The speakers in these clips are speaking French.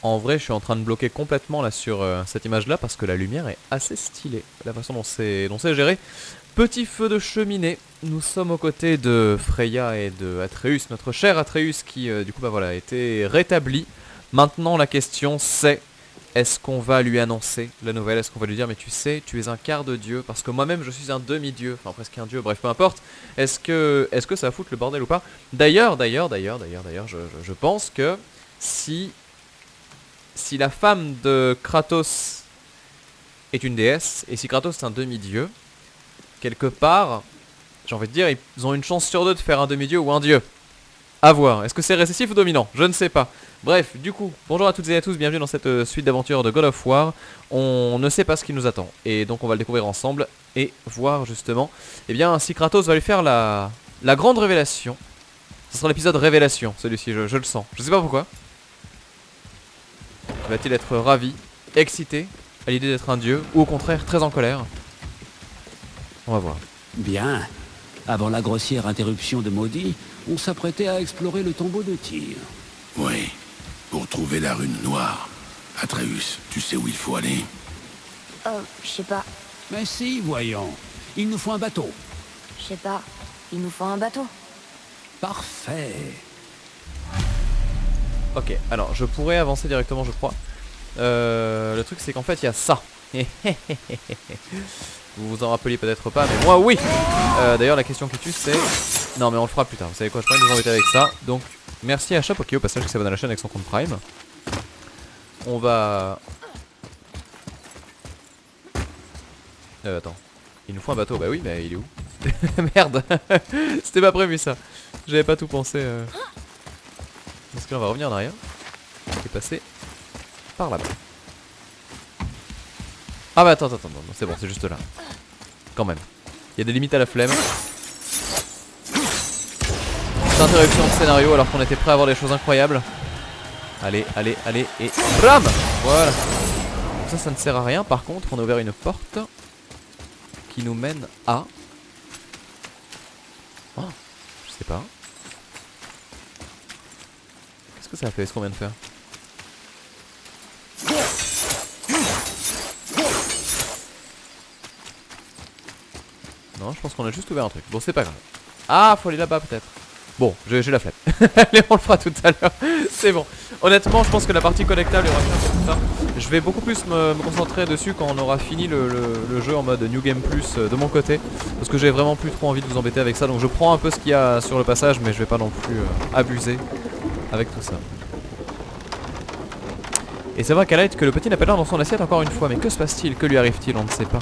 En vrai, je suis en train de bloquer complètement là sur cette image-là parce que la lumière est assez stylée. La façon dont c'est géré. Petit feu de cheminée. Nous sommes aux côtés de Freya et de Atreus, notre cher Atreus qui du coup bah voilà a été rétabli. Maintenant la question c'est est-ce qu'on va lui annoncer la nouvelle? Est-ce qu'on va lui dire mais tu sais tu es un quart de dieu parce que moi-même je suis un demi-dieu, enfin presque un dieu, bref peu importe. Est-ce que ça va foutre le bordel ou pas? D'ailleurs, je pense que si la femme de Kratos est une déesse et si Kratos est un demi-dieu, quelque part, j'ai envie de dire, ils ont une chance sur deux de faire un demi-dieu ou un dieu. À voir. Est-ce que c'est récessif ou dominant? Je ne sais pas. Bref, du coup, bonjour à toutes et à tous, bienvenue dans cette suite d'aventures de God of War. On ne sait pas ce qui nous attend, et donc on va le découvrir ensemble et voir justement, eh bien, si Kratos va lui faire la grande révélation. Ce sera l'épisode révélation, celui-ci, je le sens. Je sais pas pourquoi. Va-t-il être ravi, excité à l'idée d'être un dieu, ou au contraire très en colère? On va voir. Bien. Avant la grossière interruption de Maudit, on s'apprêtait à explorer le tombeau de Tyr. Oui, pour trouver la rune noire. Atreus, tu sais où il faut aller? Je sais pas. Mais si, voyons. Il nous faut un bateau. Je sais pas. Il nous faut un bateau. Parfait. Ok, alors je pourrais avancer directement je crois. Le truc c'est qu'en fait il y a ça. Vous vous en rappeliez peut-être pas, mais moi oui. D'ailleurs la question qui tue c'est... Non mais on le fera plus tard, vous savez quoi, je peux pas nous embêter avec ça. Donc merci à Chap, ok au passage qui s'abonne à la chaîne avec son compte Prime. On va... attends. Il nous faut un bateau, bah oui, mais il est où? Merde. C'était pas prévu ça. J'avais pas tout pensé. Parce que là on va revenir en arrière. Et passer par là-bas. Ah bah attends, non, c'est bon, c'est juste là. Quand même. Il y a des limites à la flemme. Petite interruption de scénario alors qu'on était prêt à avoir des choses incroyables. Allez, et blam. Voilà. Donc ça ne sert à rien. Par contre, on a ouvert une porte qui nous mène à... Oh, je sais pas. Qu'est-ce que ça a fait, ce qu'on vient de faire? Non, je pense qu'on a juste ouvert un truc. Bon, c'est pas grave. Ah, faut aller là-bas peut-être. Bon, j'ai la flemme. Allez, on le fera tout à l'heure. C'est bon. Honnêtement, je pense que la partie collectable, il y aura tout ça. Je vais beaucoup plus me concentrer dessus quand on aura fini le jeu en mode New Game Plus de mon côté. Parce que j'ai vraiment plus trop envie de vous embêter avec ça. Donc je prends un peu ce qu'il y a sur le passage, mais je vais pas non plus abuser avec tout ça. Et c'est vrai qu'à l'aide que le petit n'a pas l'air dans son assiette encore une fois. Mais que se passe-t-il? Que lui arrive-t-il? On ne sait pas.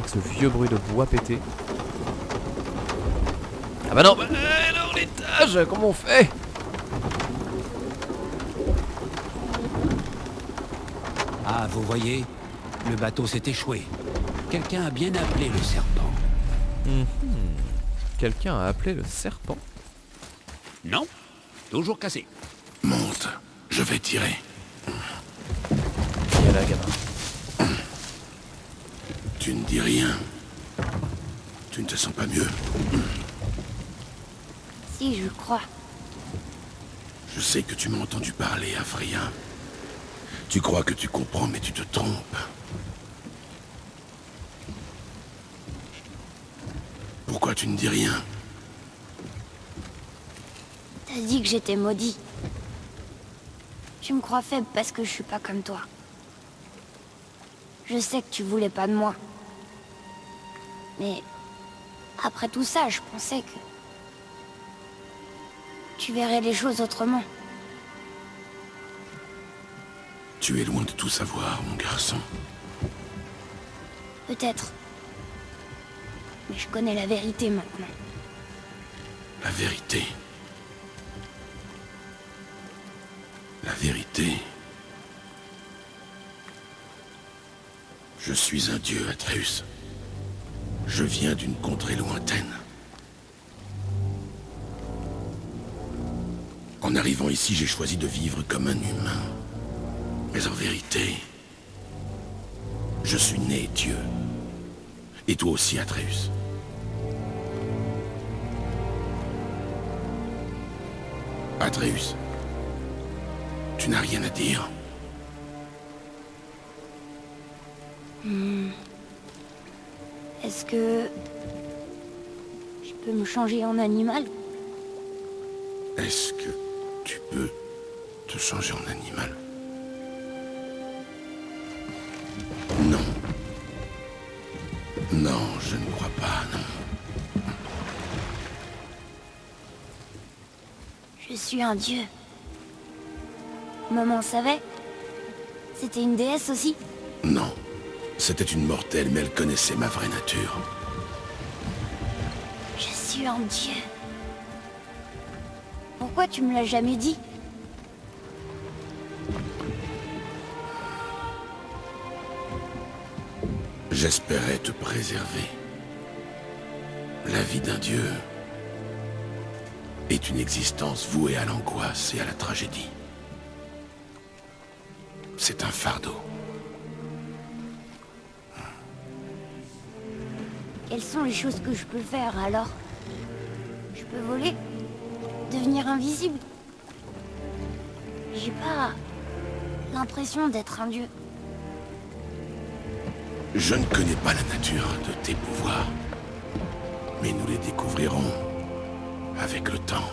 Ce vieux bruit de bois pété. Ah bah non, alors l'étage, comment on fait? Ah, vous voyez, le bateau s'est échoué. Quelqu'un a bien appelé le serpent. Quelqu'un a appelé le serpent? Non, toujours cassé. Monte, je vais tirer. Il y a la gamin. Tu ne dis rien. Tu ne te sens pas mieux? Si, je crois. Je sais que tu m'as entendu parler à Freya. Tu crois que tu comprends, mais tu te trompes. Pourquoi tu ne dis rien? T'as dit que j'étais maudit. Tu me crois faible parce que je suis pas comme toi. Je sais que tu voulais pas de moi. Mais après tout ça, je pensais que tu verrais les choses autrement. Tu es loin de tout savoir, mon garçon. Peut-être. Mais je connais la vérité maintenant. La vérité. La vérité. Je suis un dieu, Atreus. Je viens d'une contrée lointaine. En arrivant ici, j'ai choisi de vivre comme un humain. Mais en vérité, je suis né Dieu. Et toi aussi, Atreus. Atreus, tu n'as rien à dire? Est-ce que... je peux me changer en animal? Est-ce que tu peux te changer en animal? Non. Non, je ne crois pas, non. Je suis un dieu. Maman savait? C'était une déesse aussi? Non. C'était une mortelle, mais elle connaissait ma vraie nature. Je suis un dieu. Pourquoi tu me l'as jamais dit? J'espérais te préserver. La vie d'un dieu est une existence vouée à l'angoisse et à la tragédie. C'est un fardeau. Quelles sont les choses que je peux faire alors? Je peux voler? Devenir invisible? J'ai pas l'impression d'être un dieu. Je ne connais pas la nature de tes pouvoirs, mais nous les découvrirons avec le temps.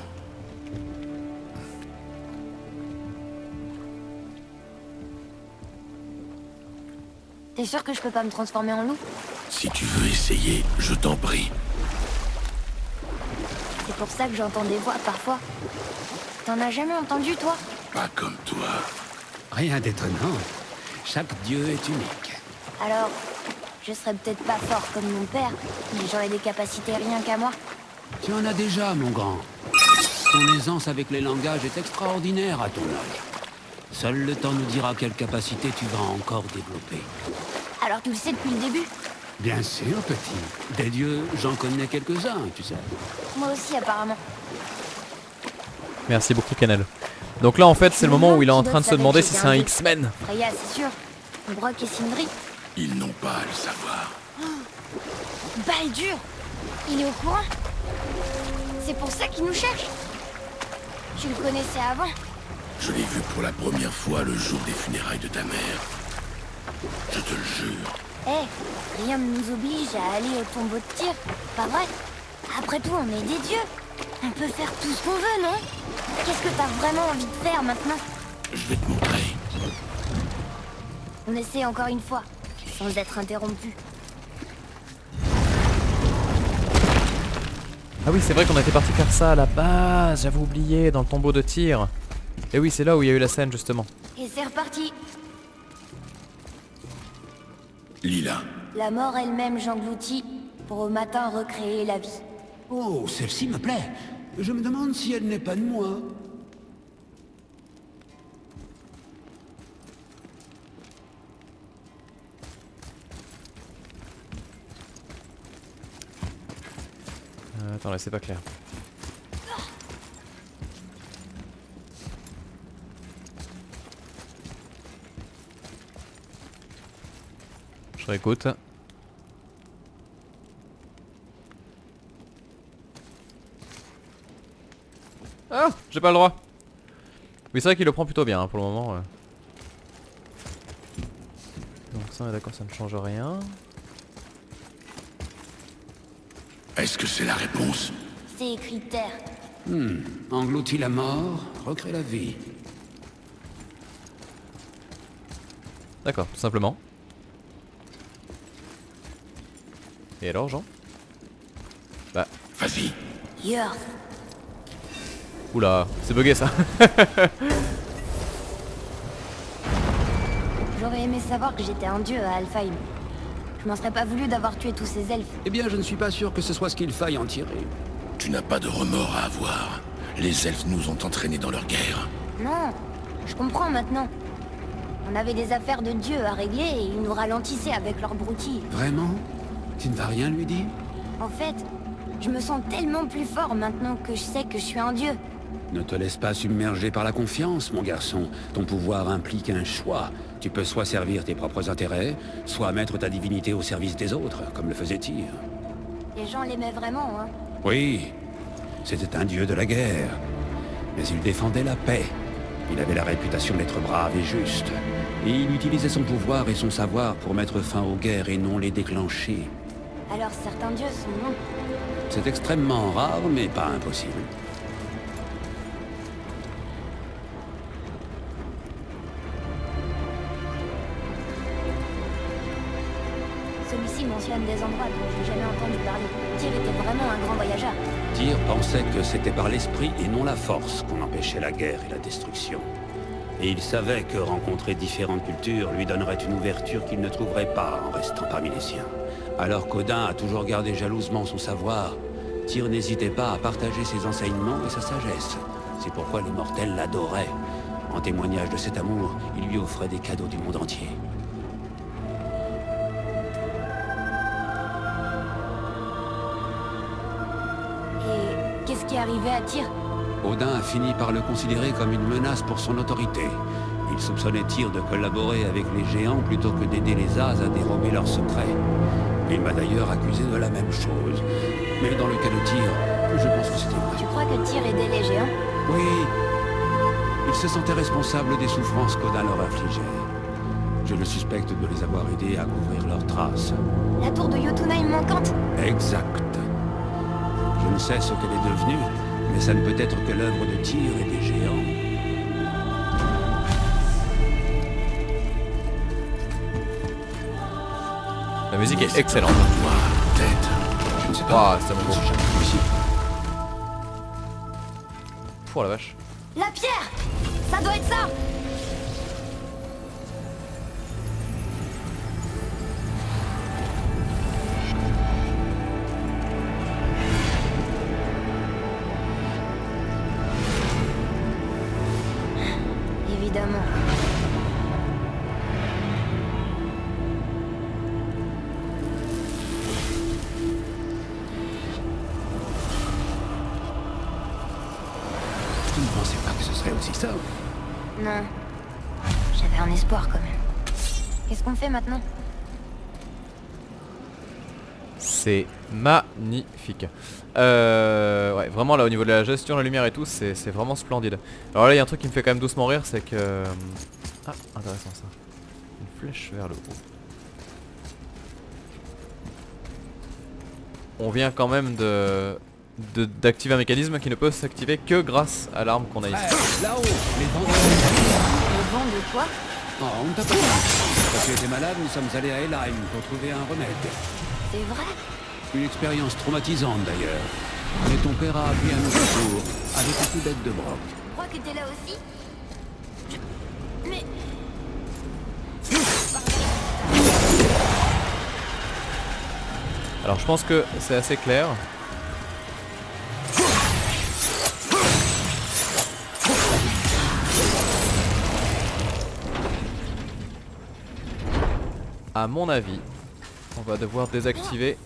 T'es sûr que je peux pas me transformer en loup? Si tu veux essayer, je t'en prie. C'est pour ça que j'entends des voix parfois. T'en as jamais entendu, toi? Pas comme toi. Rien d'étonnant. Chaque dieu est unique. Alors, je serais peut-être pas fort comme mon père, mais j'aurais des capacités rien qu'à moi. Tu en as déjà, mon grand. Ton aisance avec les langages est extraordinaire à ton âge. Seul le temps nous dira quelle capacité tu vas encore développer. Alors tu le sais depuis le début? Bien sûr, petit. Des dieux, j'en connais quelques-uns, tu sais. Moi aussi, apparemment. Merci beaucoup, Canal. Donc là, en fait, c'est le moment où il est en train de se demander si c'est un X-Men. Freya, c'est sûr. Brock et Sindri. Ils n'ont pas à le savoir. Baldur! Il est au courant? C'est pour ça qu'il nous cherche? Tu le connaissais avant? Je l'ai vu pour la première fois le jour des funérailles de ta mère. Je te le jure. Eh, rien ne nous oblige à aller au tombeau de tir, pas vrai? Après tout, on est des dieux. On peut faire tout ce qu'on veut, non? Qu'est-ce que t'as vraiment envie de faire maintenant? Je vais te montrer. On essaie encore une fois, sans être interrompu. Ah oui, c'est vrai qu'on était parti faire ça à la base, j'avais oublié, dans le tombeau de tir. Et oui, c'est là où il y a eu la scène, justement. Et c'est reparti. Lila, La mort elle-même j'engloutis, pour au matin recréer la vie. Oh, celle-ci me plaît. Je me demande si elle n'est pas de moi. Attends, là, c'est pas clair. Je réécoute. Ah, j'ai pas le droit. Oui, c'est vrai qu'il le prend plutôt bien hein, pour le moment. Donc ça, on est d'accord, ça ne change rien. est-ce que c'est la réponse? C'est écrit terre. Engloutit la mort, recrée la vie. D'accord, tout simplement. Et alors, Jean? Bah, Vas-y. Yor. oula, c'est bugué ça. J'aurais aimé savoir que j'étais un dieu à Alfheim. Je m'en serais pas voulu d'avoir tué tous ces elfes. Eh bien, je ne suis pas sûr que ce soit ce qu'il faille en tirer. Tu n'as pas de remords à avoir. Les elfes nous ont entraînés dans leur guerre. Non, je comprends maintenant. On avait des affaires de dieu à régler et ils nous ralentissaient avec leurs broutilles. Vraiment? Tu ne vas rien lui dire? En fait, je me sens tellement plus fort maintenant que je sais que je suis un dieu. Ne te laisse pas submerger par la confiance, mon garçon. Ton pouvoir implique un choix. Tu peux soit servir tes propres intérêts, soit mettre ta divinité au service des autres, comme le faisait Tyr. Les gens l'aimaient vraiment, hein. Oui, c'était un dieu de la guerre. Mais il défendait la paix. Il avait la réputation d'être brave et juste. Et il utilisait son pouvoir et son savoir pour mettre fin aux guerres et non les déclencher. Alors certains dieux sont non. C'est extrêmement rare, mais pas impossible. Celui-ci mentionne des endroits dont j'ai jamais entendu parler. Tyr était vraiment un grand voyageur. Tyr pensait que c'était par l'esprit et non la force qu'on empêchait la guerre et la destruction. Et il savait que rencontrer différentes cultures lui donnerait une ouverture qu'il ne trouverait pas en restant parmi les siens. Alors qu'Odin a toujours gardé jalousement son savoir, Tyr n'hésitait pas à partager ses enseignements et sa sagesse. C'est pourquoi les mortels l'adoraient. En témoignage de cet amour, il lui offrait des cadeaux du monde entier. Et qu'est-ce qui est arrivé à Tyr? Odin a fini par le considérer comme une menace pour son autorité. Il soupçonnait Tyr de collaborer avec les géants plutôt que d'aider les As à dérober leurs secrets. Il m'a d'ailleurs accusé de la même chose. Mais dans le cas de Tyr, je pense que c'était vrai. Tu crois que Tyr aidait les géants? Oui. Il se sentait responsable des souffrances qu'Odin leur infligeait. Je le suspecte de les avoir aidés à couvrir leurs traces. La tour de Jotunheim manquante? Exact. Je ne sais ce qu'elle est devenue, mais ça ne peut être que l'œuvre de Tyr et des géants. La musique est excellente. Toi, peut-être. Je ne sais pas. Waouh, c'est mon beau. Si jamais réussi. Pour la vache. La pierre! Ça doit être ça! Évidemment. Je ne pensais pas que ce serait aussi simple. Non. J'avais un espoir quand même. Qu'est-ce qu'on fait maintenant? C'est magnifique. Ouais, vraiment là au niveau de la gestion de la lumière et tout, c'est vraiment splendide. Alors là, il y a un truc qui me fait quand même doucement rire, c'est que... Ah, intéressant ça. Une flèche vers le haut. On vient quand même d'activer un mécanisme qui ne peut s'activer que grâce à l'arme qu'on a ici. Là-haut, les vents. Le vent de quoi? Oh, on ne t'a pas dit. Quand tu étais malade, nous sommes allés à Helheim pour trouver un remède. C'est vrai? Une expérience traumatisante d'ailleurs. Mais ton père a appris un nouveau jour, avec un coup d'aide de Brock. Tu crois que t'es là aussi? Mais... Alors je pense que c'est assez clair. À mon avis, on va devoir désactiver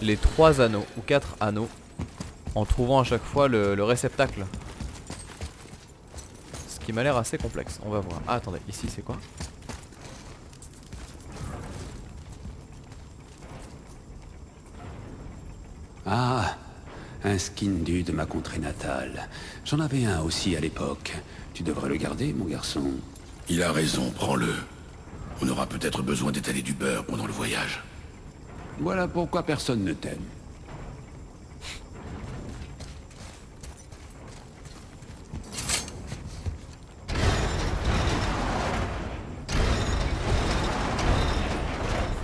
les 3 anneaux ou 4 anneaux en trouvant à chaque fois le réceptacle. Ce qui m'a l'air assez complexe. On va voir. Ah attendez, ici c'est quoi? Ah, un skindu de ma contrée natale. J'en avais un aussi à l'époque. Tu devrais le garder, mon garçon. Il a raison, prends-le. On aura peut-être besoin d'étaler du beurre pendant le voyage. Voilà pourquoi personne ne t'aime.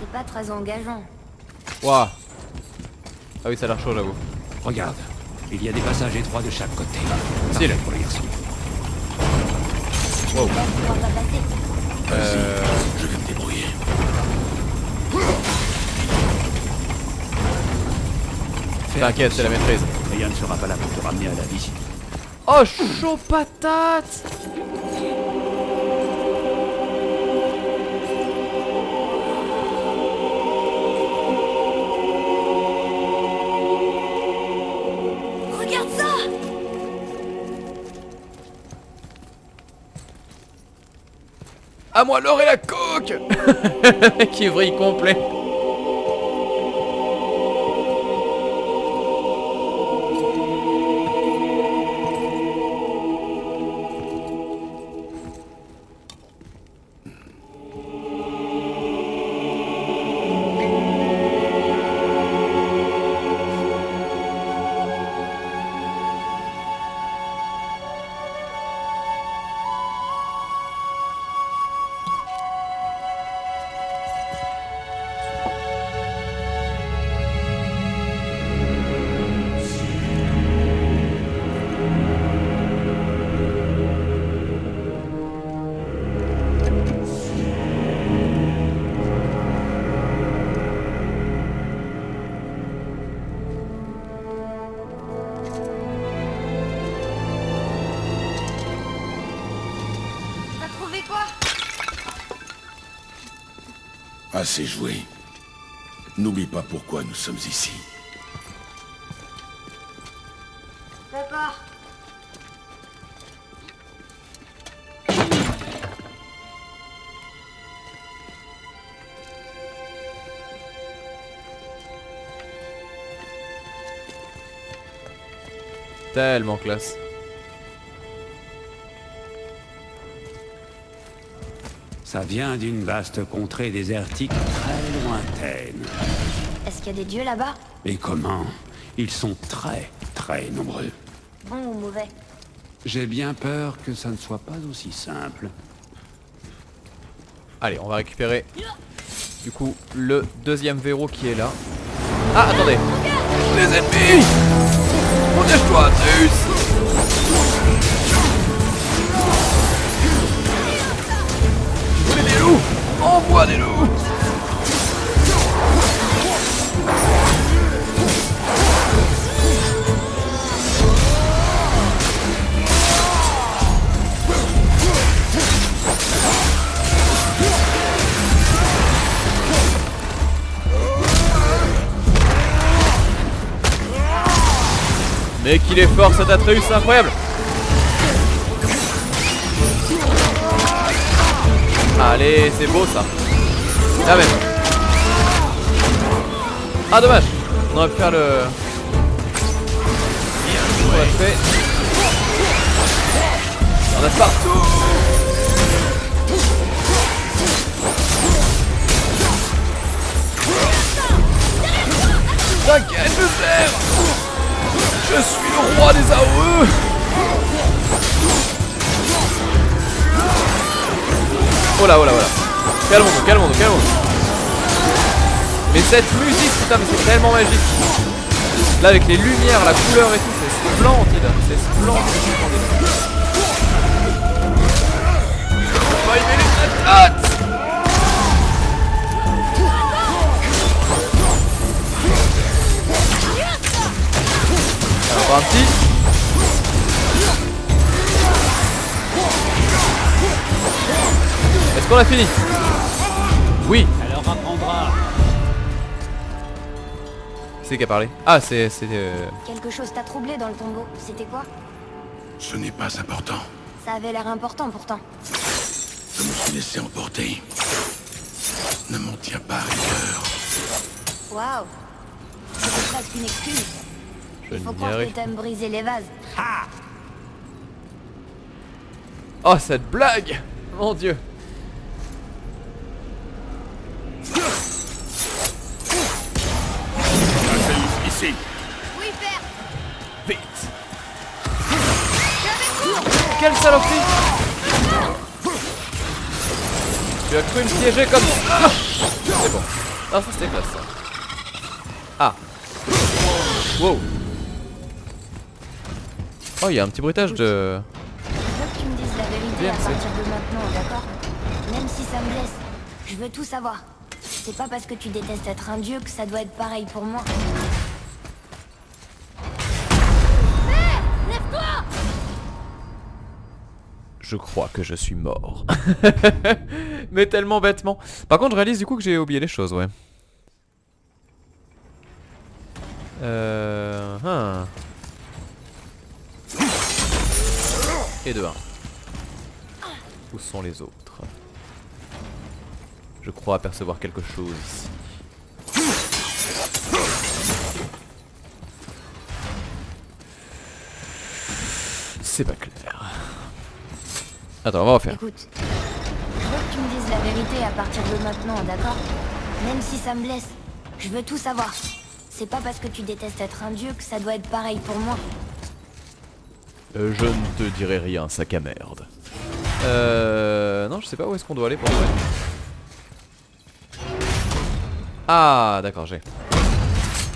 C'est pas très engageant. Waouh. Ah oui, ça a l'air chaud j'avoue. Regarde, il y a des passages étroits de chaque côté. Stylé. Parfait pour les garçons. Wow. Là, tu pourras pas passer. Je vais me débrouiller. T'inquiète, c'est la maîtrise. Rien ne sera pas là pour te ramener à la vie. Oh, chaud patate! Regarde ça! À moi l'or et la coque! Le mec qui vrille complet. Assez joué. N'oublie pas pourquoi nous sommes ici. D'accord. Tellement classe. Ça vient d'une vaste contrée désertique très lointaine. Est-ce qu'il y a des dieux là-bas? Et comment? Ils sont très, très nombreux. Bon ou mauvais? J'ai bien peur que ça ne soit pas aussi simple. Allez, on va récupérer du coup le deuxième verrou qui est là. Ah, attendez. Les ennemis! Protège-toi, Zeus! Tu voulais des loups? Envoie des loups! Mais qu'il est fort cet Atreus, c'est incroyable! Allez, c'est beau ça! Ah même! Ah dommage! On aurait pu faire le... On l'a fait. On a partout! T'inquiète, je sers! Je suis le roi des AOE! Oh là, oh là, oh là. Calmons-nous, calmons-nous, calmons-nous. Mais cette musique, putain, mais c'est tellement magique. Là, avec les lumières, la couleur et tout, c'est splendide. C'est splendide. On va y mêler la tête! Alors, un petit. Est-ce qu'on a fini? Oui. Elle leur apprendra. C'est qui a parlé? Ah, c'est Quelque chose t'a troublé dans le tombeau. C'était quoi? Ce n'est pas important. Ça avait l'air important pourtant. Je me suis laissé emporter. Ne m'en tiens pas à rigueur. Waouh. C'était presque une excuse. Je Il faut n'y croire que arrive. t'aimes briser les vases. Oh, cette blague! Mon dieu! Ici. Oui, père. Vite! Quelle saloperie! Tu as cru me piéger comme ça? C'est bon. Ah, ça c'était classe ça. Ah! Wow! Oh, il y a un petit bruitage de... Je veux que tu me dises la vérité Bien, à c'est- partir de maintenant, d'accord? Même si ça me blesse, je veux tout savoir. C'est pas parce que tu détestes être un dieu que ça doit être pareil pour moi. Hé! Lève-toi! Je crois que je suis mort. Mais tellement bêtement. Par contre, je réalise du coup que j'ai oublié les choses, ouais. Hein. Et de 1. Où sont les autres? Je crois apercevoir quelque chose ici. C'est pas clair. Attends, on va refaire. Écoute, je veux que tu me dises la vérité à partir de maintenant, d'accord? Même si ça me blesse, je veux tout savoir. C'est pas parce que tu détestes être un dieu que ça doit être pareil pour moi. Je ne te dirai rien, sac à merde. Non, je sais pas où est-ce qu'on doit aller pour vrai. Ah, d'accord, j'ai.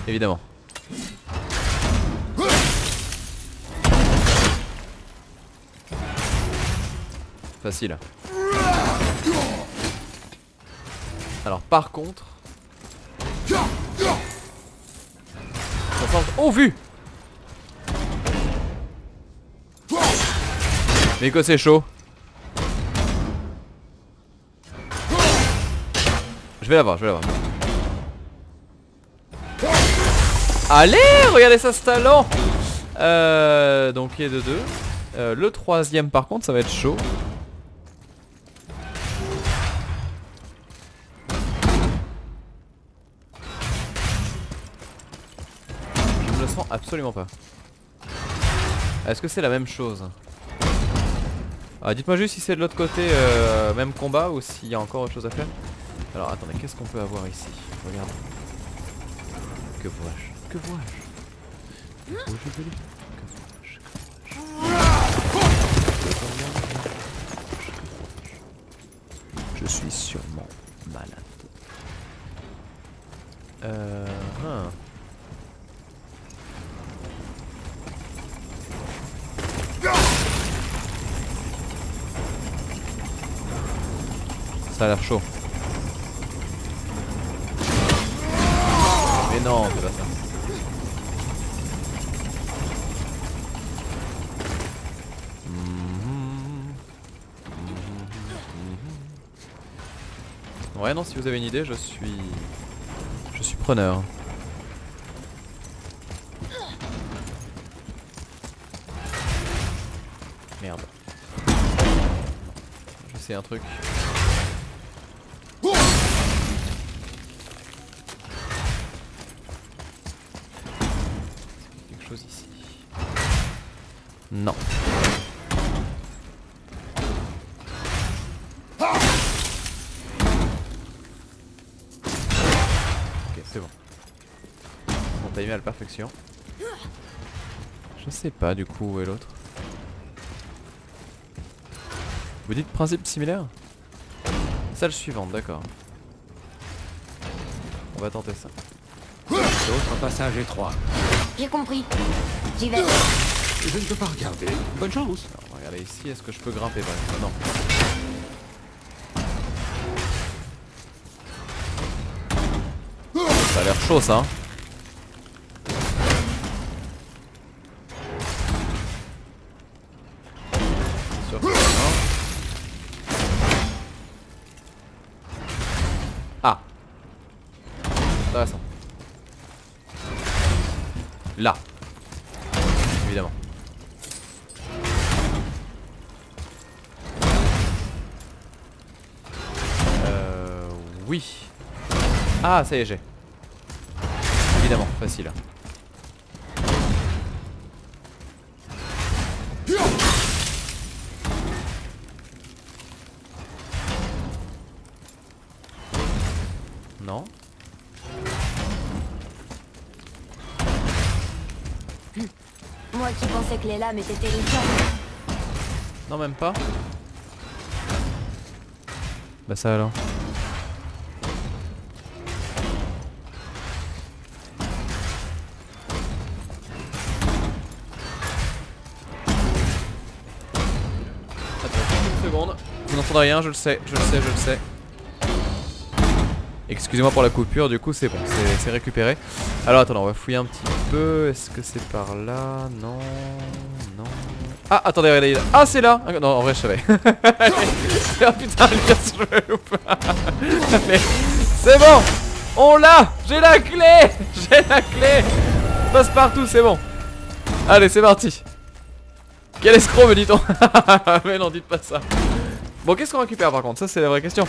Évidemment. Facile. Alors, par contre... Oh, vu! Mais que c'est chaud. Je je vais l'avoir, je vais l'avoir. Allez, regardez ça, ce talent. Donc il est de 2. Le troisième par contre ça va être chaud. Je ne le sens absolument pas. Est-ce que c'est la même chose? Dites-moi juste si c'est de l'autre côté même combat ou s'il y a encore autre chose à faire. Alors attendez, qu'est-ce qu'on peut avoir ici? Regarde. Que vois-je? Que vois-je? Que vois-je? Je suis sûrement malade. Ça a l'air chaud. Mais non, c'est pas ça. Ouais, non, si vous avez une idée, je suis preneur. Merde. J'essaie un truc. Quelque chose ici. Non. C'est bon. On t'a mis à la perfection. Je sais pas du coup où est l'autre. Vous dites principe similaire? Salle suivante, d'accord. On va tenter ça. L'autre passage étroit. J'ai compris. J'y vais. Je ne peux pas regarder. Bonne chance. Alors, on va regarder ici, est-ce que je peux grimper par exemple? Non. Ça a l'air chaud ça hein. C'est sûr que c'est ça. Ah. Intéressant. Là. Évidemment. Oui. Ah ça y est j'ai. Évidemment, facile. Non. Moi qui pensais que les lames étaient terrifiantes. Non même pas. Bah ça alors. Vous n'entendez rien, je le sais, je le sais, je le sais. Excusez-moi pour la coupure, du coup c'est bon, c'est récupéré. Alors attendez, on va fouiller un petit peu. Est-ce que c'est par là? Non, non. Ah, attendez, regardez. Ah, c'est là. Non, en vrai, je savais. Oh putain, Elias, je me loupe. Allez, c'est bon. On l'a. J'ai la clé. J'ai la clé. Passe partout, c'est bon. Allez, c'est parti. Quel escroc, me dit-on. Mais non, dites pas ça. Bon, qu'est-ce qu'on récupère par contre? Ça, c'est la vraie question.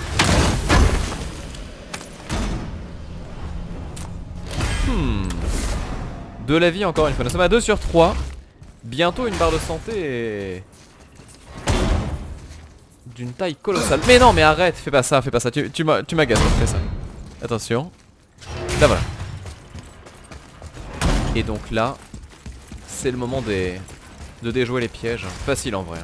De la vie encore une fois. Nous sommes à 2 sur 3. Bientôt une barre de santé et... d'une taille colossale. Mais non, mais arrête, fais pas ça, fais pas ça. Tu m'agaces, fais ça. Attention. Là voilà. Et donc là, c'est le moment de déjouer les pièges. Facile en vrai.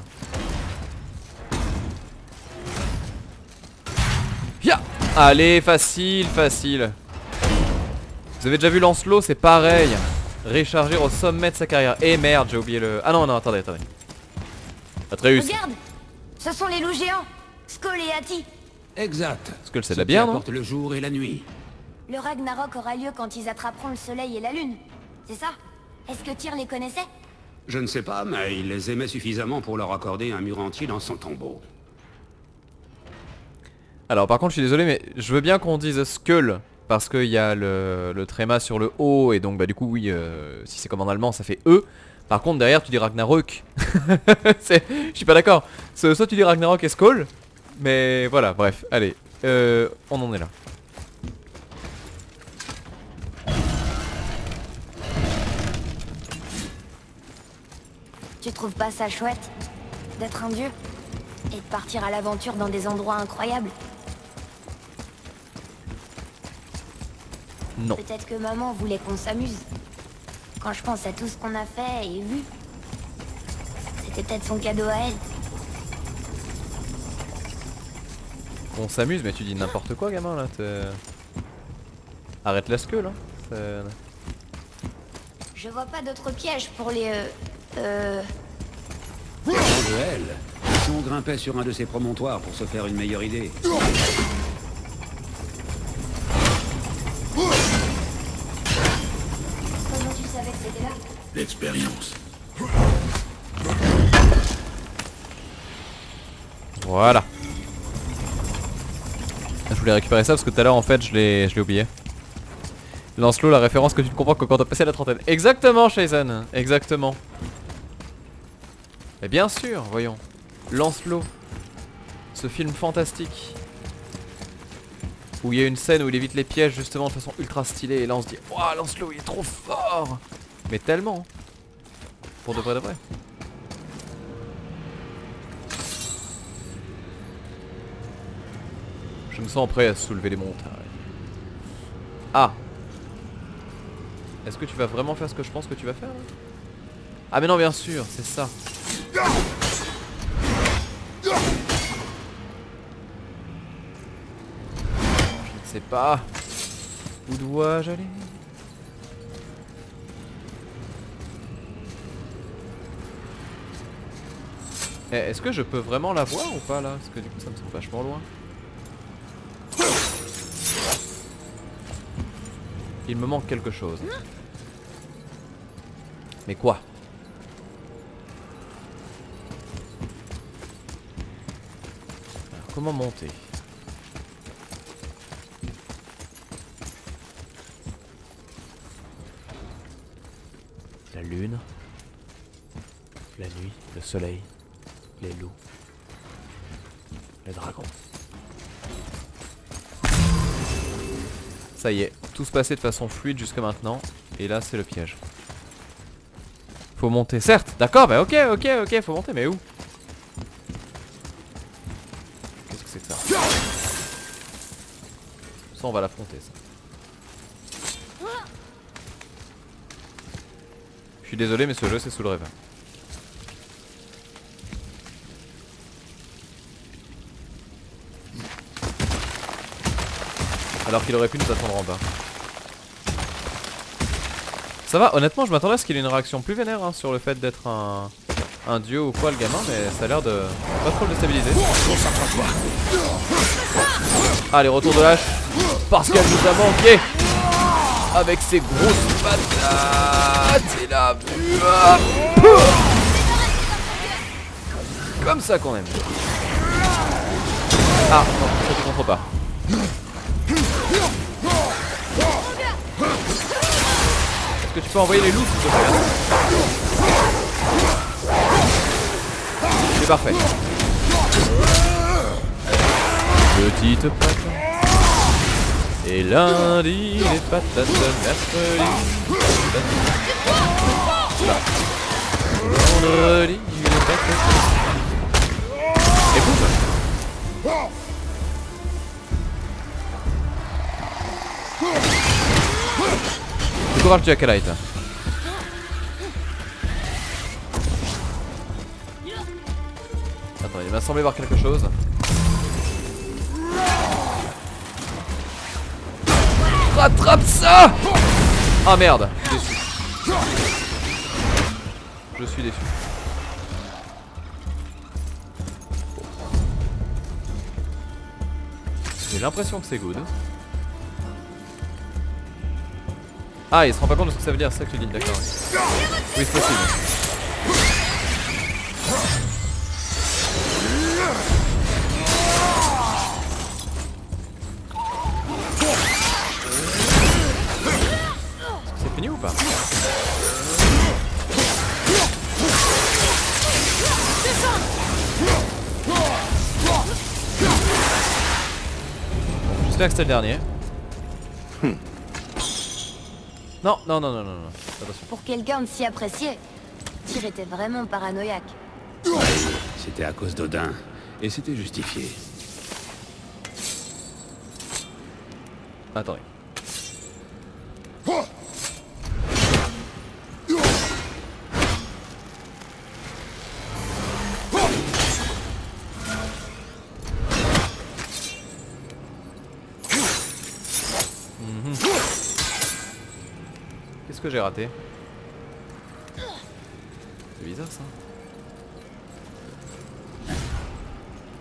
Ya. Allez, facile, facile. Vous avez déjà vu Lancelot, c'est pareil. Récharger au sommet de sa carrière. Et merde, j'ai oublié le... Ah non, non, attendez, attendez. Atreus. Regarde, ce sont les loups géants, Skoll et Hati. Exact. Skull, c'est de la bière, non? Apporte le jour et la nuit. Le Ragnarok aura lieu quand ils attraperont le soleil et la lune. C'est ça? Est-ce que Tyr les connaissait? Je ne sais pas, mais il les aimait suffisamment pour leur accorder un mur entier dans son tombeau. Alors par contre je suis désolé mais je veux bien qu'on dise Skull parce qu'il y a le tréma sur le haut et donc bah du coup oui si c'est comme en allemand ça fait E. Par contre derrière tu dis Ragnarok. Je suis pas d'accord. Soit tu dis Ragnarok et Skull. Mais voilà bref allez on en est là. Tu trouves pas ça chouette d'être un dieu et de partir à l'aventure dans des endroits incroyables? Non. Peut-être que maman voulait qu'on s'amuse. Quand je pense à tout ce qu'on a fait et vu, c'était peut-être son cadeau à elle. On s'amuse mais tu dis n'importe quoi gamin là. Arrête la Skull hein. Je vois pas d'autres pièges pour les... De elle. Si on grimpait sur un de ces promontoires pour se faire une meilleure idée. Comment tu savais que c'était là? L'expérience. Voilà. Je voulais récupérer ça parce que tout à l'heure en fait je l'ai oublié. Lancelot, la référence que tu ne comprends que quand t'as passé la trentaine. Exactement Shazen, exactement. Et bien sûr, voyons. Lancelot. Ce film fantastique. Où il y a une scène où il évite les pièges justement de façon ultra stylée. Et là on se dit, waouh Lancelot il est trop fort. Mais tellement. Pour de vrai de vrai. Je me sens prêt à soulever les montagnes. Ah. Est-ce que tu vas vraiment faire ce que je pense que tu vas faire là? Ah mais non bien sûr, c'est ça. Je ne sais pas. Où dois-je aller? Eh, est-ce que je peux vraiment la voir ou pas là? Parce que du coup ça me semble vachement loin. Il me manque quelque chose. Mais quoi? Alors, comment monter? La lune, la nuit, le soleil, les loups, les dragons. Ça y est, tout se passait de façon fluide jusque maintenant. Et là c'est le piège. Faut monter, certes, d'accord, bah ok, faut monter, mais où? Qu'est-ce que c'est que ça? Ça on va l'affronter ça. Je suis désolé mais ce jeu c'est sous le rêve. Alors qu'il aurait pu nous attendre en bas. Ça va, honnêtement je m'attendais à ce qu'il ait une réaction plus vénère hein, sur le fait d'être un dieu ou quoi le gamin, mais ça a l'air de pas trop le déstabiliser. Allez, retour de lâche, parce qu'elle nous a manqué avec ses grosses patates et là. Comme ça qu'on aime. Ah non, ça te contre pas. Est-ce que tu peux envoyer les loups s'il te plaît? C'est parfait. Petite patate. Et lundi les patates, mercredi là. Vendredi les patates. Et boum. Du courage tu as quelle light? Attends, il m'a semblé voir quelque chose. Rattrape ça! Ah merde, je suis déçu. Je suis déçu. J'ai l'impression que c'est good. Ah, il se rend pas compte de ce que ça veut dire, c'est ça que tu dis, d'accord. Oui, c'est possible. J'espère que c'était le dernier. Non, non, non, non, non, non. Attention. Pour quelqu'un de si apprécié, Tyr était vraiment paranoïaque. C'était à cause d'Odin, et c'était justifié. Attendez. Qu'est-ce que j'ai raté? C'est bizarre ça.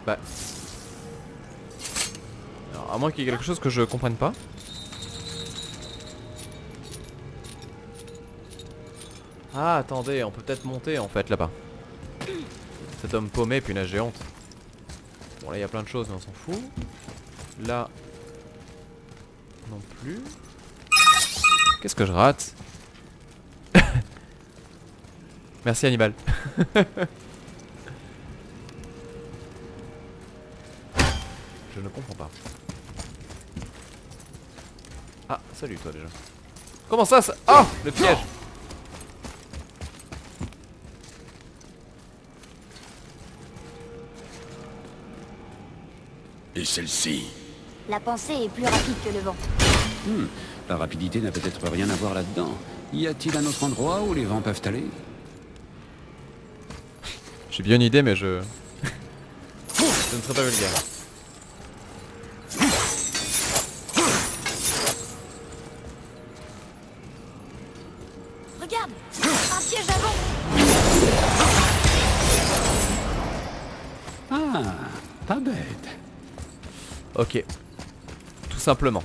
Bah. Alors, à moins qu'il y ait quelque chose que je comprenne pas. Ah, attendez, on peut peut-être monter en fait là-bas. Cet homme paumé, puis une géante. Bon, là il y a plein de choses, mais on s'en fout. Là. Non plus. Qu'est-ce que je rate? Merci Hannibal. Je ne comprends pas. Ah, salut toi déjà. Comment ça, ça... Oh, le piège. Et celle-ci? La pensée est plus rapide que le vent. La rapidité n'a peut-être rien à voir là-dedans. Y a-t-il un autre endroit où les vents peuvent aller? J'ai bien une idée, mais je... Ce ne serait pas vulgaire. Regarde, un piège à vent. Ah, pas bête. Ok. Tout simplement.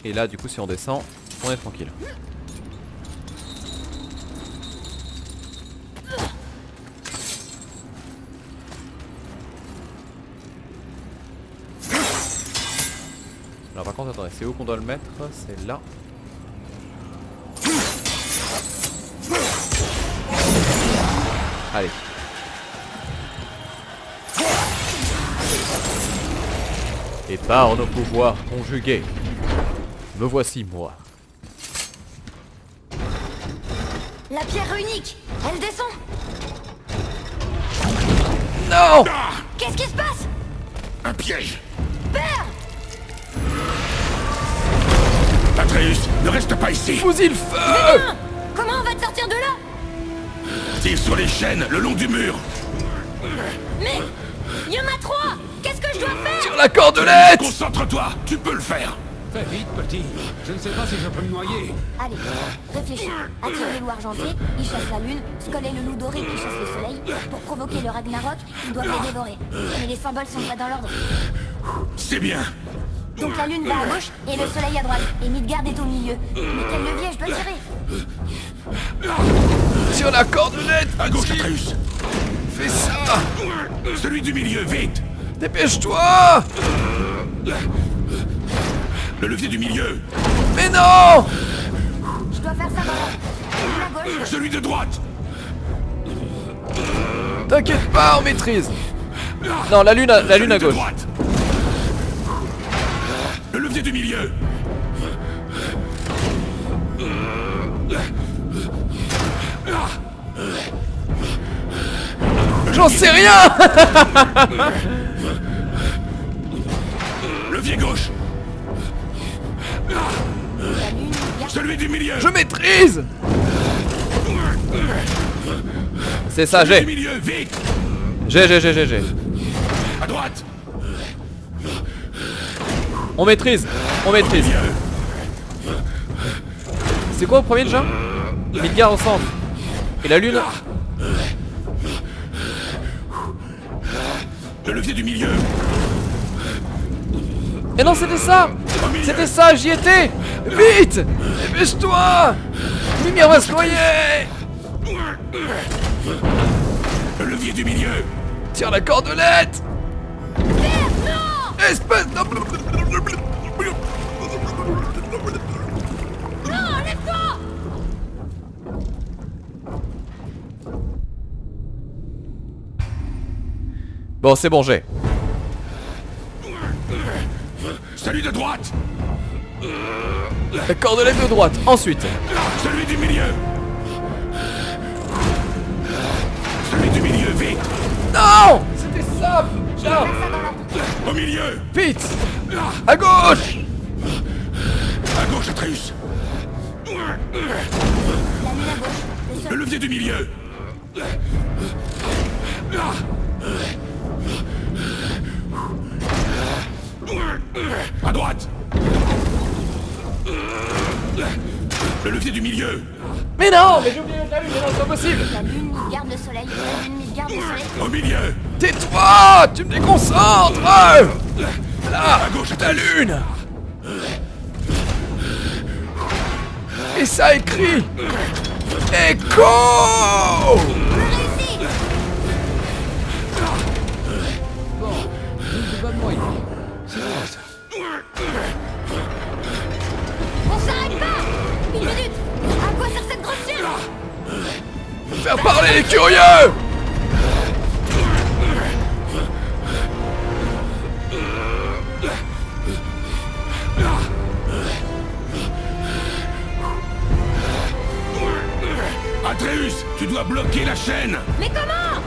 Et là, du coup, si on descend, on est tranquille. Alors par contre, attendez, c'est où qu'on doit le mettre? C'est là. Allez. Et par nos pouvoirs conjugués, me voici moi. La pierre unique, elle descend. Non! Qu'est-ce qui se passe? Un piège! Père! Atreus, ne reste pas ici! Fusil le feu! Comment on va te sortir de là? Tire sur les chaînes le long du mur! Mais il y en a 3. Qu'est-ce que je dois faire? Tire la cordelette! Concentre-toi, tu peux le faire! Fais vite, petit. Je ne sais pas si je peux me noyer. Allez, réfléchis. Attire le loup argenté, il chasse la lune. Skoll est le loup doré qui chasse le soleil. Pour provoquer le Ragnarok, ils doivent les dévorer. Mais les symboles sont pas dans l'ordre. C'est bien! Donc la lune va à gauche et le soleil à droite. Et Midgard est au milieu. Mais quel levier je dois tirer? Tire la cordelette! À gauche, Atreus! Fais ça! Celui du milieu, vite! Dépêche-toi! Le levier du milieu! Mais non! Je dois faire ça par là. La lune à gauche. Celui de droite! T'inquiète pas, on maîtrise! Non, la lune à Celui de gauche. droite. Le levier du milieu! J'en sais rien! Levier gauche! La lune, Midgard. Celui du milieu! Je maîtrise! C'est ça, Celui du j'ai. milieu, vite! J'ai. À droite! On maîtrise. Milieu! C'est quoi au premier déjà? Midgard au centre. Et la lune? Le levier du milieu! Mais non, c'était ça! Au milieu. C'était ça, j'y étais! Vite! Dépêche-toi! Lumière va se noyer! Le levier du milieu! Tire la cordelette! Espèce de... Non, lève-toi! Bon, c'est bon, j'ai. Celui de droite. La cordelette de droite. Ensuite. Celui du milieu. Celui du milieu, vite. Non! C'était ça! Tiens! Au milieu. Vite! À gauche! À gauche, Atreus. Le levier du milieu. À droite. Le levier du milieu. Mais non! Mais j'ai oublié la lune, mais non, c'est impossible! La lune garde le soleil. La lune garde le soleil. Au milieu. Tais-toi! Tu me déconcentres! Là! À gauche, La Atreus. lune! Et ça écrit Echo! Réussi! Bon, je vais pas me noyer. C'est On s'arrête pas! Une minute! À quoi sert cette grosse lune? faire parler les curieux! Atreus, tu dois bloquer la chaîne. Mais comment?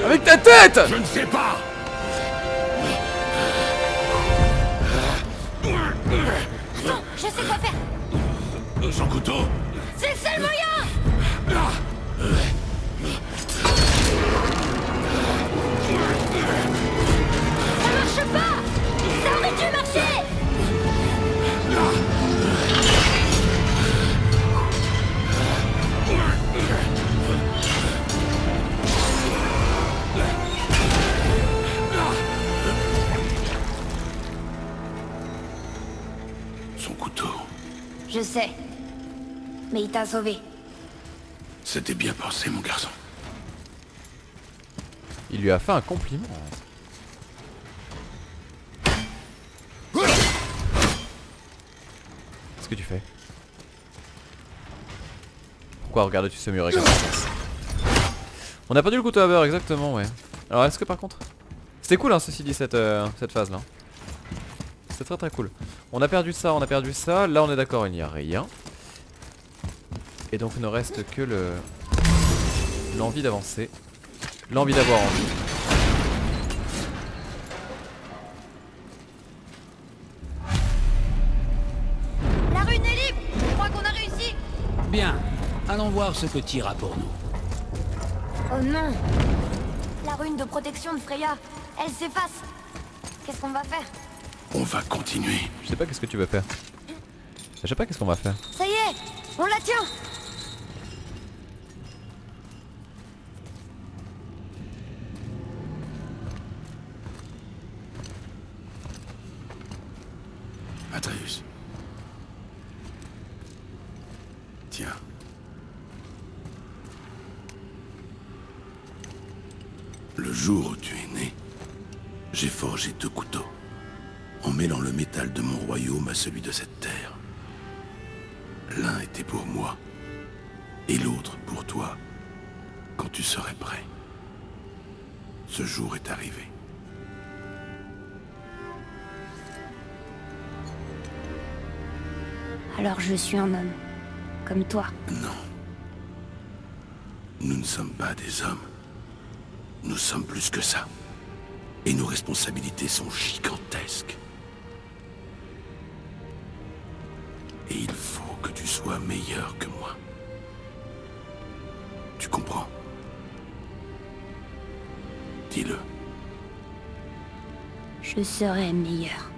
Avec ta tête! Je ne sais pas. Attends, je sais quoi faire! Son couteau. C'est le seul moyen! Ça marche pas! Ça aurait dû marcher! Son couteau. Je sais. Mais il t'a sauvé. C'était bien pensé, mon garçon. Il lui a fait un compliment. Qu'est-ce que tu fais? Pourquoi regardes-tu ce mur avec impatience? On a perdu le couteau à beurre, exactement, ouais. Alors est-ce que par contre... C'était cool hein, ceci dit cette phase là. C'est très très cool. On a perdu ça, on a perdu ça. Là on est d'accord, il n'y a rien. Et donc il ne reste que l'envie d'avancer. L'envie d'avoir envie. La rune est libre! Je crois qu'on a réussi! Bien, allons voir ce que Tyr a pour nous. Oh non! La rune de protection de Freya, elle s'efface! Qu'est-ce qu'on va faire? On va continuer. Je sais pas qu'est-ce que tu veux faire. Je sais pas qu'est-ce qu'on va faire. Ça y est! On la tient! Atreus. Tiens. Le jour où tu es né, j'ai forgé 2 couteaux, en mêlant le métal de mon royaume à celui de cette terre. L'un était pour moi, et l'autre pour toi, quand tu serais prêt. Ce jour est arrivé. Alors je suis un homme. Comme toi. Non. Nous ne sommes pas des hommes. Nous sommes plus que ça. Et nos responsabilités sont gigantesques. Et il faut que tu sois meilleur que moi. Tu comprends? Dis-le. Je serai meilleur.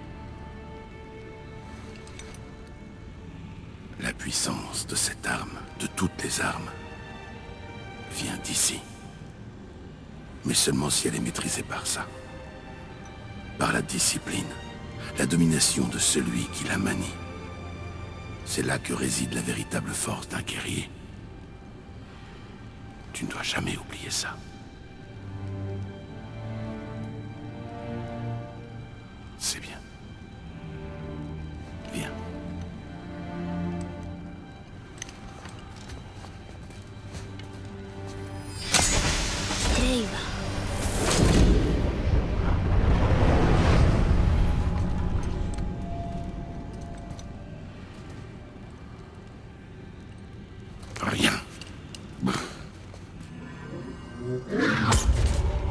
La puissance de cette arme, de toutes les armes, vient d'ici. Mais seulement si elle est maîtrisée par ça. Par la discipline, la domination de celui qui la manie. C'est là que réside la véritable force d'un guerrier. Tu ne dois jamais oublier ça. C'est bien. Viens. Dave. Rien.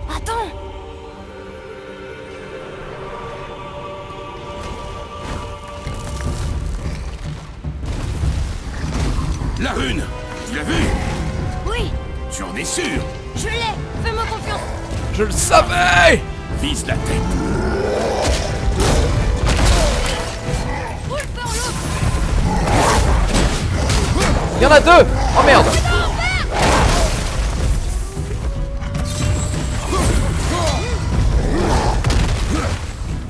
Attends! La rune! Tu l'as vue? Oui! Tu en es sûr? Je l'ai! Fais-moi confiance! Je le savais! Vise la tête. Roule par l'autre! Il y en a deux! Oh merde!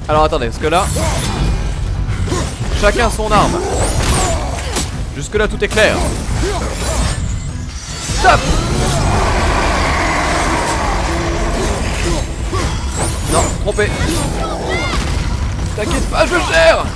Alors attendez, parce que là... Chacun son arme. Jusque là tout est clair. Stop! Non, trompé. T'inquiète pas, je gère!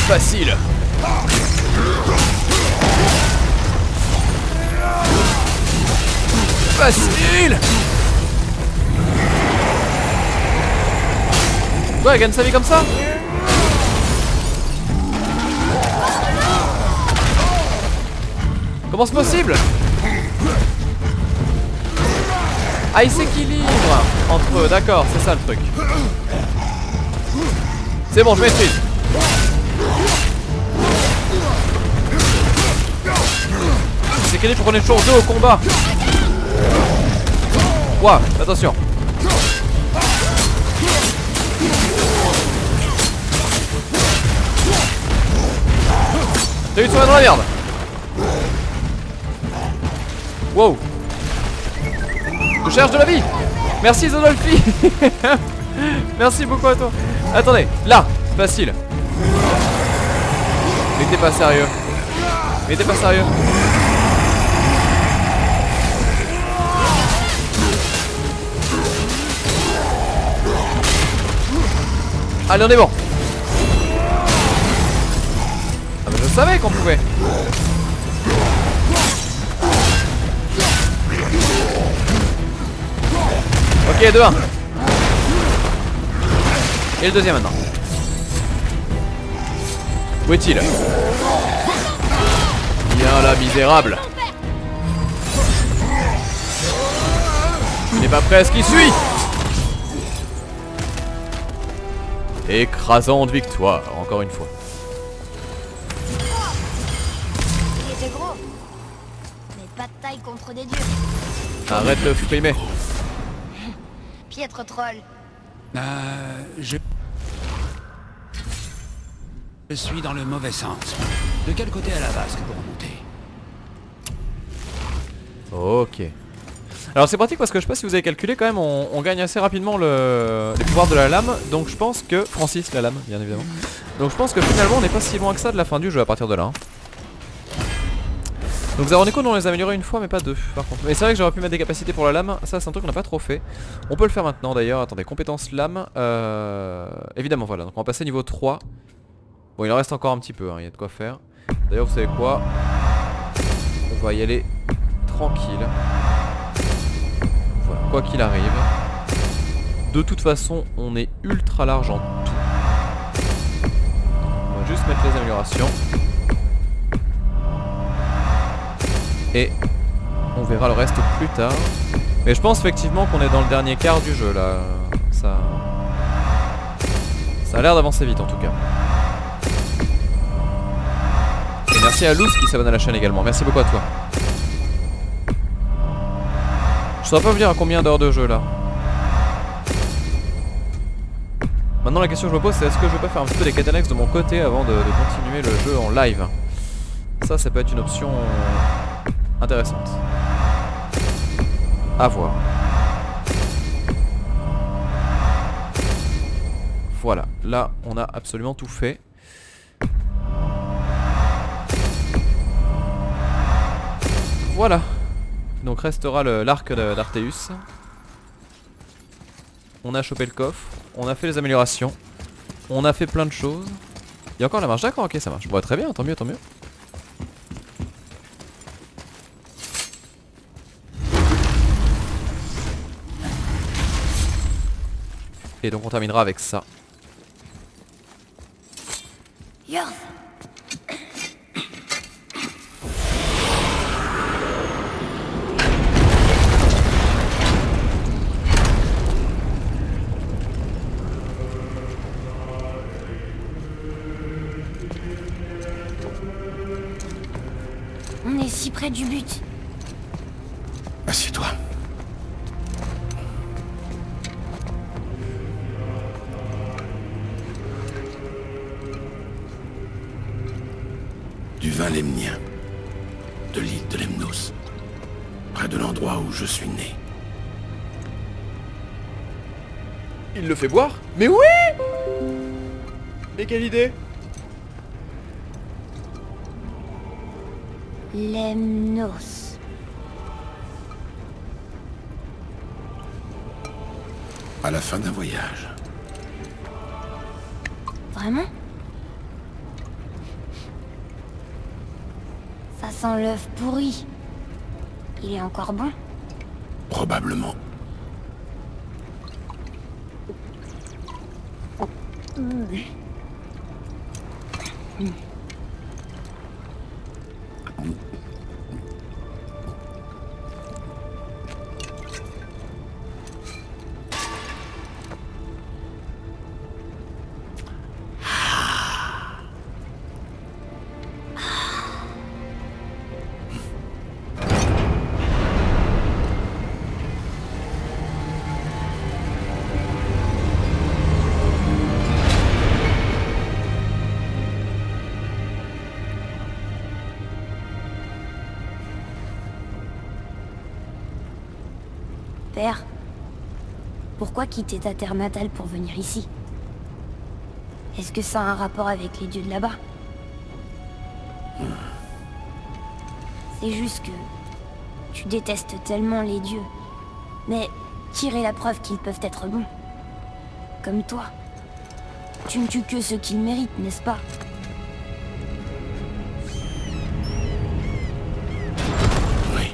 Facile. Facile. Ouais, elle gagne sa vie comme ça. Comment c'est possible? Ah, il s'équilibre entre eux, d'accord, c'est ça le truc. C'est bon, je maîtrise. C'est qu'elle est pour qu'on ait toujours deux au combat. Ouah, attention. T'as eu de dans la merde. Wow. Je cherche de la vie. Merci Zodolphi. Merci beaucoup à toi. Attendez, là, facile. Mais t'es pas sérieux. Mais t'es pas sérieux. Allez, on est bon. Ah bah je savais qu'on pouvait. Ok, 2-1. Et le deuxième maintenant. Où est-il? Viens là, misérable. Il n'est pas prêt à ce qui suit. Écrasante victoire, encore une fois. Il était gros. Mais pas de taille contre des dieux. Arrête de frimer. Piètre troll. Je suis dans le mauvais sens. De quel côté à la vasque pour remonter? Ok. Alors c'est pratique parce que je sais pas si vous avez calculé quand même, on gagne assez rapidement les pouvoirs de la lame. Donc je pense que... Francis, la lame, bien évidemment. Donc je pense que finalement on n'est pas si loin que ça de la fin du jeu à partir de là. Hein. Donc Zaroneko on les a améliorés une fois mais pas deux par contre. Mais c'est vrai que j'aurais pu mettre des capacités pour la lame. Ça c'est un truc qu'on n'a pas trop fait. On peut le faire maintenant d'ailleurs. Attendez, compétences lame. Évidemment voilà, donc on va passer niveau 3. Bon il en reste encore un petit peu, hein. Il y a de quoi faire. D'ailleurs vous savez quoi? On va y aller tranquille. Voilà, quoi qu'il arrive. De toute façon on est ultra large en tout. On va juste mettre les améliorations. Et on verra le reste plus tard. Mais je pense effectivement qu'on est dans le dernier quart du jeu là. Ça a l'air d'avancer vite en tout cas. Et merci à Luz qui s'abonne à la chaîne également. Merci beaucoup à toi. Je saurais pas vous dire à combien d'heures de jeu là. Maintenant la question que je me pose c'est est-ce que je peux faire un petit peu des quêtes annexes de mon côté avant de continuer le jeu en live. Ça peut être une option intéressante. À voir. Voilà, là on a absolument tout fait. Voilà. Donc restera l'arc d'Arteus. On a chopé le coffre. On a fait les améliorations. On a fait plein de choses. Il y a encore la marche, d'accord, ok, ça marche. Bon, très bien, tant mieux, tant mieux. Et donc on terminera avec ça. Yorf. On est si près du but. Assieds-toi. Du vin lemnien, de l'île de Lemnos, près de l'endroit où je suis né. Il le fait boire? Mais oui! Mais quelle idée! Lemnos. À la fin d'un voyage. Vraiment? Ça sent l'œuf pourri. Il est encore bon? Probablement. Père, pourquoi quitter ta terre natale pour venir ici? Est-ce que ça a un rapport avec les dieux de là-bas? C'est juste que tu détestes tellement les dieux. Mais tirer la preuve qu'ils peuvent être bons. Comme toi. Tu ne tues que ceux qu'ils méritent, n'est-ce pas? Oui.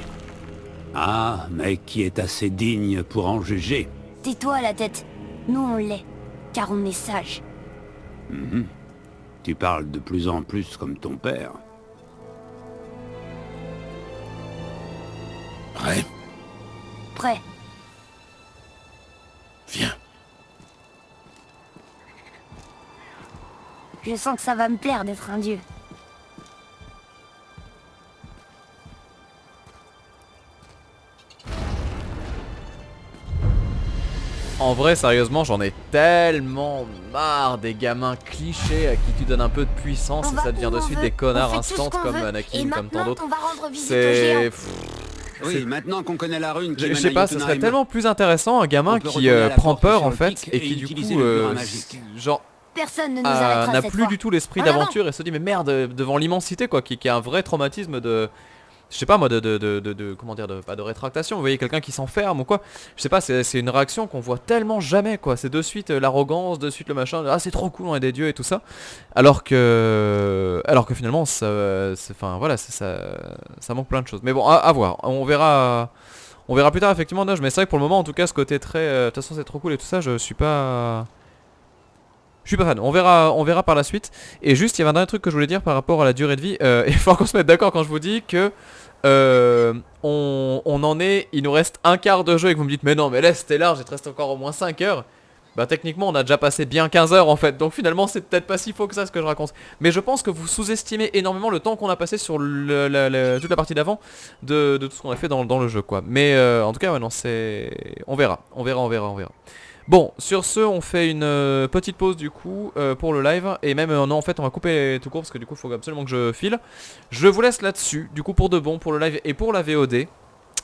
Ah, mais qui est assez digne pour en juger? Tais-toi la tête. Nous on l'est. Car on est sages. Tu parles de plus en plus comme ton père. Prêt? Prêt. Viens. Je sens que ça va me plaire d'être un dieu. En vrai, sérieusement, j'en ai tellement marre des gamins clichés à qui tu donnes un peu de puissance On et va ça devient où de on suite veut, des connards on fait tout ce instants qu'on comme veut, Anakin, et comme tant maintenant, d'autres. on va rendre visite aux géants. C'est... Oui, maintenant qu'on connaît la rune qui Je mène sais à pas, ce serait Jotunheim, tellement plus intéressant un gamin On peut qui retourner à la prend porte peur sur en le fait pic et et qui du utiliser coup le burin magique. genre Personne ne nous arrêtera n'a cette plus fois. du tout l'esprit En avant. d'aventure et se dit mais merde devant l'immensité quoi, qui a un vrai traumatisme de, je sais pas moi, de comment dire, pas de rétractation, vous voyez, quelqu'un qui s'enferme ou quoi, je sais pas, c'est une réaction qu'on voit tellement jamais quoi, c'est de suite l'arrogance, de suite le machin, ah c'est trop cool on est des dieux et tout ça, alors que finalement enfin voilà, ça manque plein de choses, mais bon à voir, on verra plus tard effectivement Nage, mais c'est vrai que pour le moment en tout cas ce côté très, de toute façon c'est trop cool et tout ça, je suis pas fan, on verra par la suite. Et juste, il y avait un dernier truc que je voulais dire par rapport à la durée de vie. Il faut qu'on se mette d'accord quand je vous dis que on en est, il nous reste un quart de jeu et que vous me dites mais non mais laisse, t'es large, il te reste encore au moins 5 heures. Bah techniquement on a déjà passé bien 15 heures en fait, donc finalement c'est peut-être pas si faux que ça ce que je raconte. Mais je pense que vous sous-estimez énormément le temps qu'on a passé sur toute la partie d'avant de tout ce qu'on a fait dans le jeu quoi. Mais en tout cas ouais, non, on verra. Bon, sur ce, on fait une petite pause du coup pour le live. Et même, non, en fait, on va couper tout court parce que du coup, il faut absolument que je file. Je vous laisse là-dessus, du coup, pour de bon, pour le live et pour la VOD.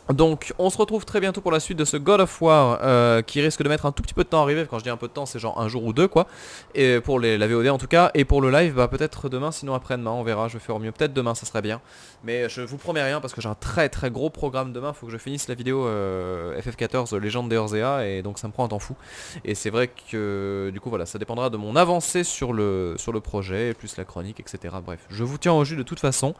Donc on se retrouve très bientôt pour la suite de ce God of War qui risque de mettre un tout petit peu de temps à arriver. Quand je dis un peu de temps, c'est genre un jour ou deux quoi. Et pour la VOD en tout cas. Et pour le live, bah peut-être demain, sinon après-demain, on verra, je vais faire au mieux. Peut-être demain, ça serait bien. Mais je vous promets rien parce que j'ai un très très gros programme demain. Faut que je finisse la vidéo FF14 Légende des Orzea. Et donc ça me prend un temps fou. Et c'est vrai que du coup voilà, ça dépendra de mon avancée sur le projet, plus la chronique, etc. Bref, je vous tiens au jus de toute façon.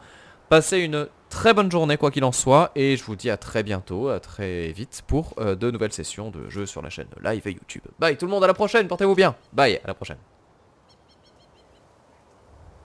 Passez une très bonne journée quoi qu'il en soit et je vous dis à très bientôt, à très vite pour de nouvelles sessions de jeux sur la chaîne live et YouTube. Bye tout le monde, à la prochaine, portez-vous bien. Bye, à la prochaine.